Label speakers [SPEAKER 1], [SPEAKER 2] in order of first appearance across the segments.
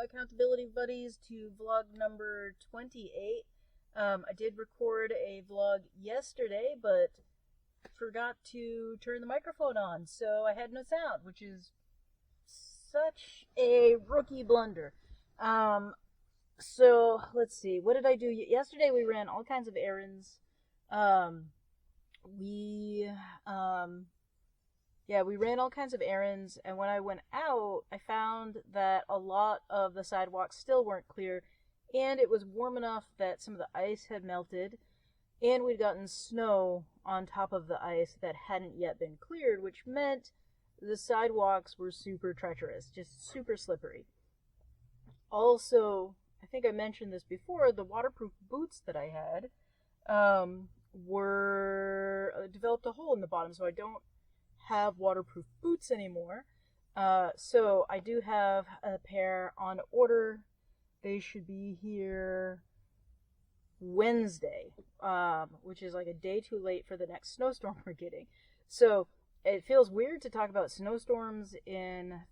[SPEAKER 1] accountability buddies, to vlog number 28. I did record a vlog yesterday, but forgot to turn the microphone on, so I had no sound, which is such a rookie blunder. So let's see, what did I do yesterday? We ran all kinds of errands. We ran all kinds of errands, and when I went out, I found that a lot of the sidewalks still weren't clear, and it was warm enough that some of the ice had melted, and we'd gotten snow on top of the ice that hadn't yet been cleared, which meant the sidewalks were super treacherous, just super slippery. Also, I think I mentioned this before, the waterproof boots that I had were developed a hole in the bottom, so I don't have waterproof boots anymore. So I do have a pair on order. They should be here Wednesday, which is like a day too late for the next snowstorm we're getting. So it feels weird to talk about snowstorms in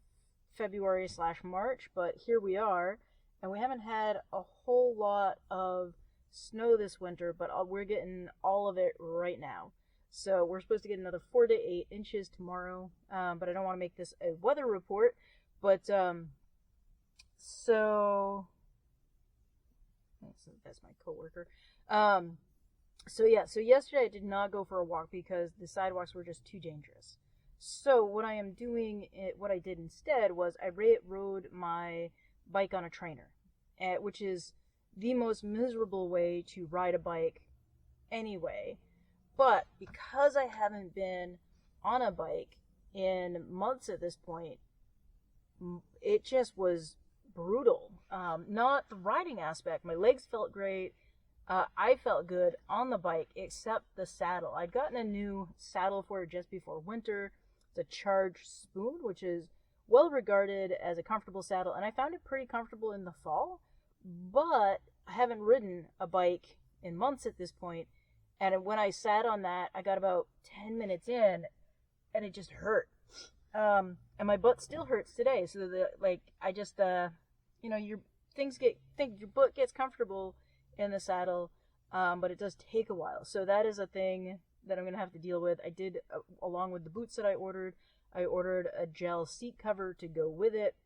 [SPEAKER 1] February/March, but here we are, and we haven't had a whole lot of snow this winter, but we're getting all of it right now. So we're supposed to get another 4 to 8 inches tomorrow, but I don't want to make this a weather report. But so that's my coworker. So yesterday I did not go for a walk because the sidewalks were just too dangerous. So what I did instead was I rode my bike on a trainer, which is the most miserable way to ride a bike anyway. But because I haven't been on a bike in months at this point, it just was brutal. Not the riding aspect. My legs felt great. I felt good on the bike, except the saddle. I'd gotten a new saddle for it just before winter. It's a Charge Spoon, which is well regarded as a comfortable saddle, and I found it pretty comfortable in the fall. But I haven't ridden a bike in months at this point. And when I sat on that, I got about 10 minutes in, and it just hurt. And my butt still hurts today. So your butt gets comfortable in the saddle, but it does take a while. So that is a thing that I'm gonna have to deal with. I did, along with the boots that I ordered a gel seat cover to go with it,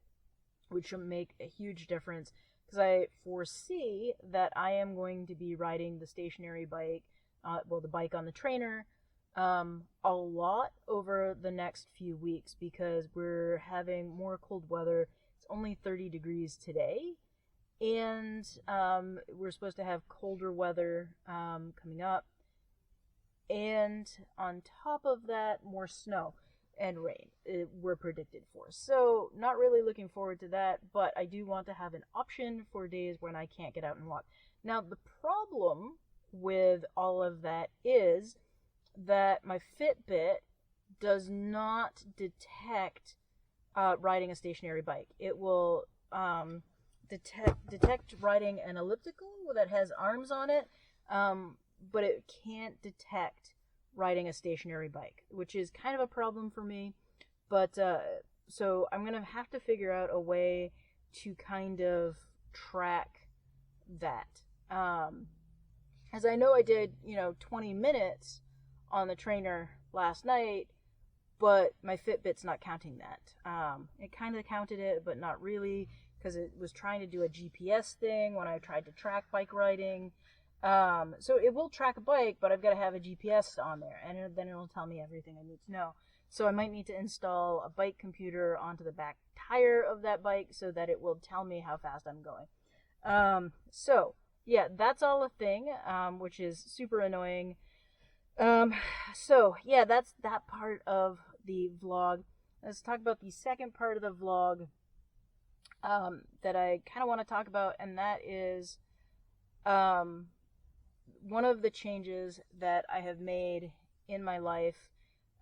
[SPEAKER 1] which will make a huge difference because I foresee that I am going to be riding the stationary bike. The bike on the trainer, a lot over the next few weeks because we're having more cold weather. It's only 30 degrees today, and we're supposed to have colder weather coming up, and on top of that, more snow and rain we're predicted for. So not really looking forward to that, but I do want to have an option for days when I can't get out and walk. Now, the problem with all of that is that my Fitbit does not detect riding a stationary bike. It will detect riding an elliptical that has arms on it, but it can't detect riding a stationary bike, which is kind of a problem for me. But so I'm gonna have to figure out a way to kind of track that. As I know I did, 20 minutes on the trainer last night, but my Fitbit's not counting that. It kind of counted it, but not really, because it was trying to do a GPS thing when I tried to track bike riding. So it will track a bike, but I've got to have a GPS on there, and then it'll tell me everything I need to know. So I might need to install a bike computer onto the back tire of that bike so that it will tell me how fast I'm going. Yeah, that's all a thing, which is super annoying. So yeah, that's that part of the vlog. Let's talk about the second part of the vlog that I kind of want to talk about, and that is one of the changes that I have made in my life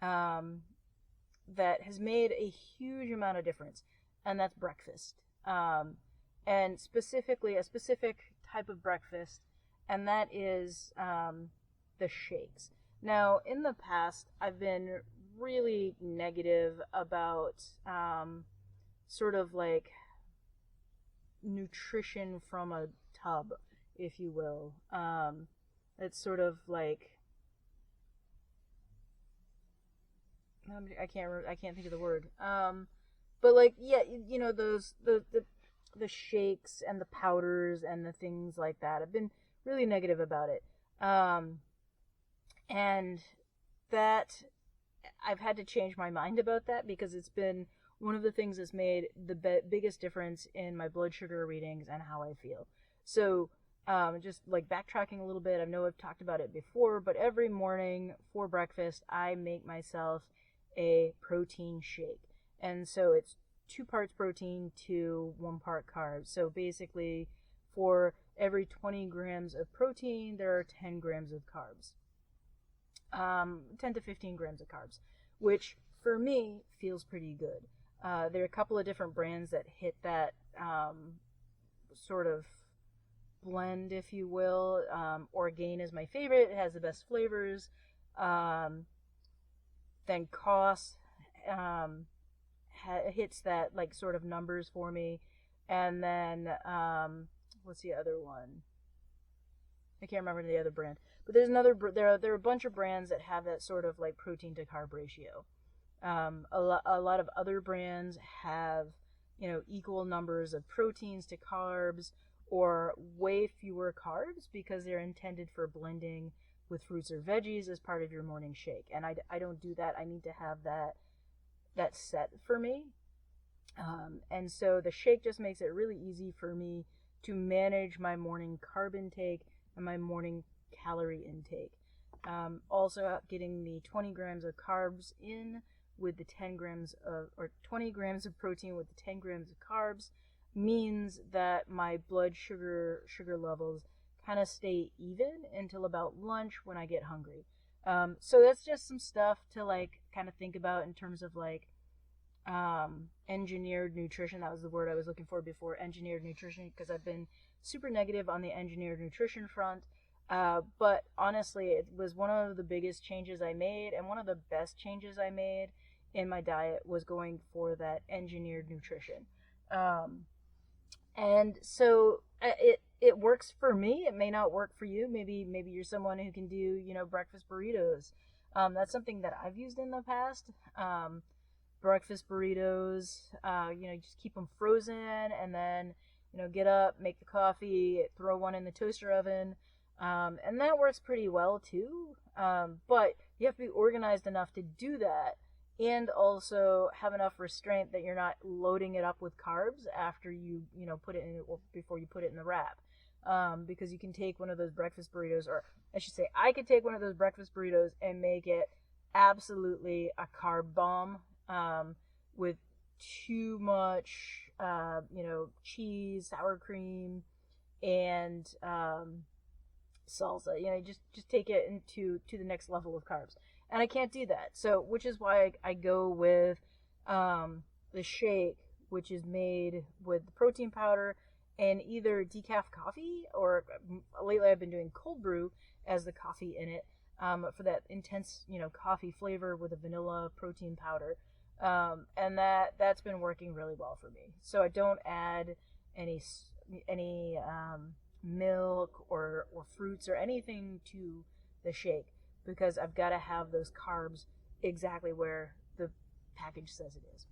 [SPEAKER 1] that has made a huge amount of difference, and that's breakfast. And specifically a specific type of breakfast, and that is the shakes. Now, in the past, I've been really negative about sort of like nutrition from a tub, if you will. It's sort of like, I can't think of the word. But like, yeah, you know, those the shakes and the powders and the things like that. I've been really negative about it. And that I've had to change my mind about that, because it's been one of the things that's made the biggest difference in my blood sugar readings and how I feel. So, just like backtracking a little bit, I know I've talked about it before, but every morning for breakfast, I make myself a protein shake. And so it's 2 parts protein to 1 part carbs. So basically, for every 20 grams of protein, there are 10 grams of carbs. 10 to 15 grams of carbs, which for me feels pretty good. There are a couple of different brands that hit that sort of blend, if you will. Orgain is my favorite. It has the best flavors. Then Koss hits that like sort of numbers for me. And then what's the other one? I can't remember the other brand. But there's another. There are a bunch of brands that have that sort of like protein to carb ratio. A lot of other brands have, you know, equal numbers of proteins to carbs, or way fewer carbs, because they're intended for blending with fruits or veggies as part of your morning shake. And I don't do that. I need to have that set for me. And so the shake just makes it really easy for me to manage my morning carb intake and my morning calorie intake. Also getting the 20 grams of carbs in with the 10 grams of, or 20 grams of protein with the 10 grams of carbs, means that my blood sugar levels kind of stay even until about lunch, when I get hungry. So that's just some stuff to like kind of think about in terms of like engineered nutrition. That was the word I was looking for before, engineered nutrition, because I've been super negative on the engineered nutrition front. But honestly, it was one of the biggest changes I made, and one of the best changes I made in my diet was going for that engineered nutrition. And so it works for me. It may not work for you. Maybe you're someone who can do, you know, breakfast burritos. That's something that I've used in the past. Breakfast burritos, you know, just keep them frozen, and then, you know, get up, make the coffee, throw one in the toaster oven. And that works pretty well too. But you have to be organized enough to do that, and also have enough restraint that you're not loading it up with carbs after you know, put it in, or before you put it in the wrap. Because you can take one of those breakfast burritos, or I should say, I could take one of those breakfast burritos and make it absolutely a carb bomb, with too much, you know, cheese, sour cream, and salsa. You know, just take it into the next level of carbs, and I can't do that. So, which is why I go with the shake, which is made with the protein powder and either decaf coffee, or lately I've been doing cold brew as the coffee in it, for that intense, you know, coffee flavor with a vanilla protein powder. And that's been working really well for me. So I don't add any milk or fruits or anything to the shake, because I've got to have those carbs exactly where the package says it is.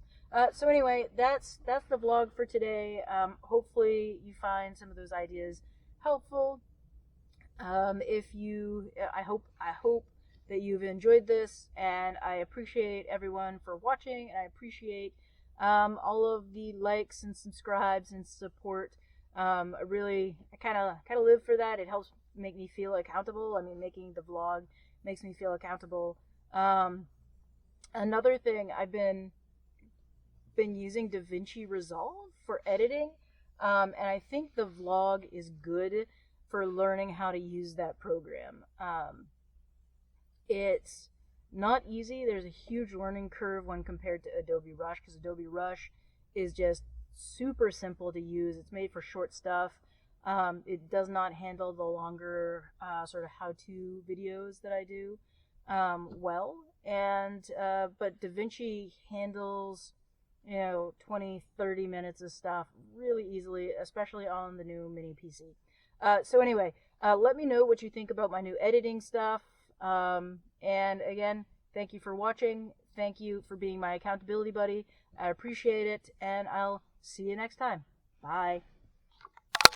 [SPEAKER 1] So anyway, that's the vlog for today. Hopefully you find some of those ideas helpful. I hope that you've enjoyed this, and I appreciate everyone for watching, and I appreciate all of the likes and subscribes and support. I kind of live for that. It helps make me feel accountable. I mean, making the vlog makes me feel accountable. Another thing, I've been using DaVinci Resolve for editing, and I think the vlog is good for learning how to use that program. It's not easy. There's a huge learning curve when compared to Adobe Rush, because Adobe Rush is just super simple to use. It's made for short stuff. It does not handle the longer sort of how-to videos that I do well. And but DaVinci handles 20, 30 minutes of stuff really easily, especially on the new mini PC. So anyway, let me know what you think about my new editing stuff. And again, thank you for watching. Thank you for being my accountability buddy. I appreciate it, and I'll see you next time. Bye.